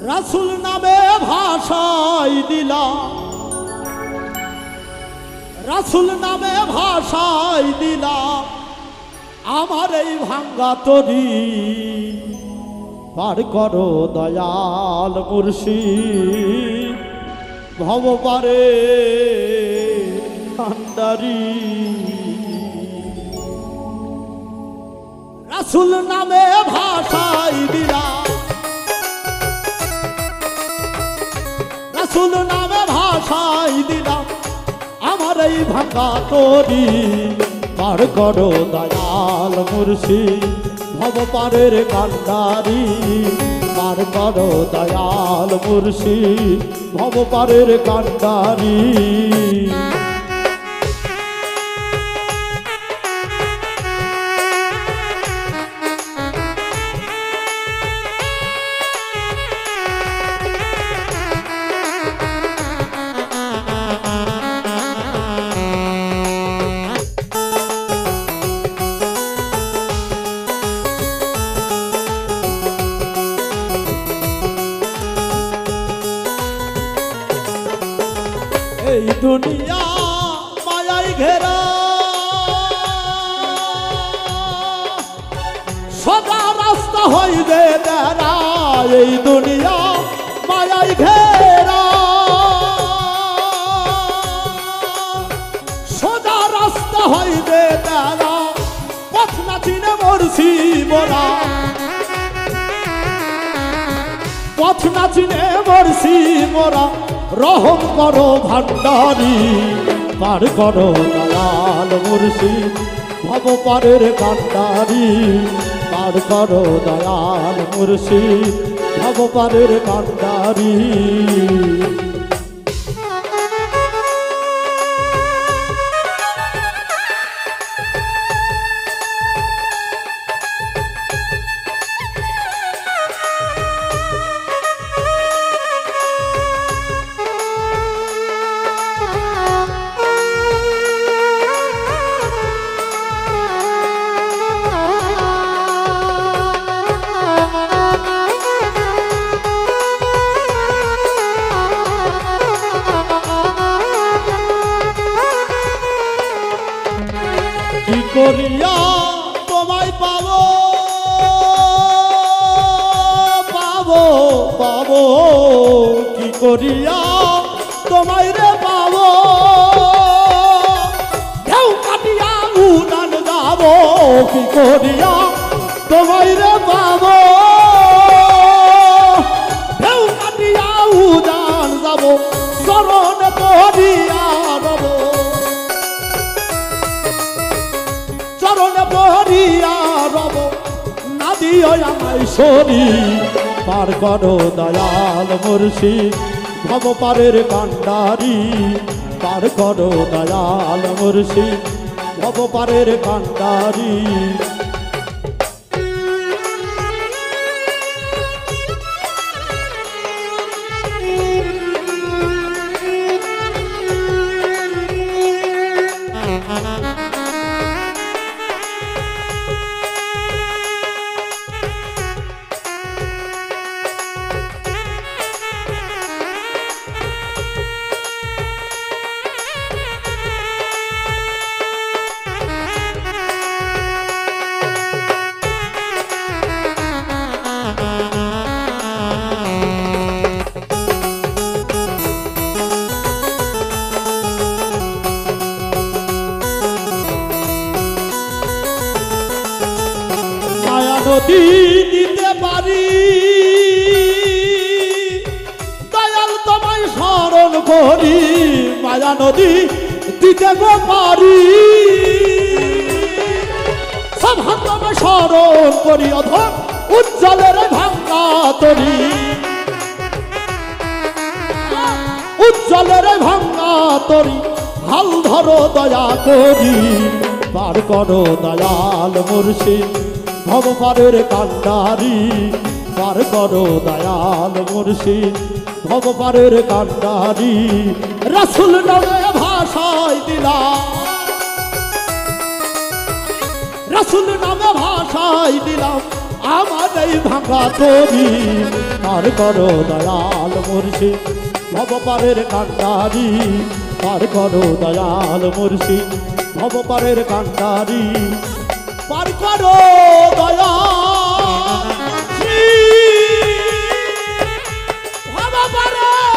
রাসূল নামে ভাষাই দিলাম, রাসূল নামে ভাষাই দিলাম আমার এই ভাঙ্গা তরি। পার করো দয়াল মুর্শিদ ভবপারে কান্ডারি। রাসূল নামে ভাষাই দিলাম, রাসূল নামে ভাষাই দিলাম আমার এই ভাঙ্গা তরি। পার করো দয়াল মুর্শিদ ভবপারের কান্ডারি। পার করো দয়াল মুর্শিদ ভবপারের কান্ডারি। এই দুনিয়া মায়াই ঘেরা, সোজা রাস্তা হইবে তেরা। এই দুনিয়া মায়াই ঘেরা, সোজা রাস্তা হইবে তেরা। পথ না চিনে মরছি মোরা, পথ না চিনে মরছি মোরা। রহম করো ভান্ডারি। পার করো দয়াল মুর্শিদ ভবপারের কান্ডারি। পার করো দয়াল মুর্শিদ ভবপারের কান্ডারি। কি করিয়া তোমায় পাবো, পাবো পাবো, কি করিয়া তোমায় রে পাবো। ঢেউ কাটিয়া উড়ান যাবো, কি করিয়া তোমায় রে পাবো। ঢেউ কাটিয়া উড়ান যাবো, চরণ পড়িয়া রব, চরণে পড়িয়া রব। না দিও আমায় সরি। পার করো দয়াল মুর্শিদ ভবপারের কান্ডারি। পার করো দয়াল মুর্শিদ ভবপারের কান্ডারি। নদী দিতে পারি দয়াল তোমায় স্মরণ করি। মায়া নদী দিতে গো পারি, সব হাতমে স্মরণ করি। অধর উজ্জ্বলের ভাঙ্গা তরি, উজ্জ্বলের ভাঙ্গা তরি। হাল ধরো দয়া করি। পার করো দয়াল মুর্শিদ ভবপারের কান্ডারি। পার করো দয়াল মুর্শিদ ভবপারের কান্ডারি। রাসূল নামে ভাষাই দিলাম, রাসূল নামে ভাষাই দিলাম আমার নাই ভাঙা তরি পার করো দয়াল মুর্শিদ ভবপারের কান্ডারি পার করো দয়াল মুর্শিদ ভবপারের কান্ডারি পার করো দয়াল ভবপারের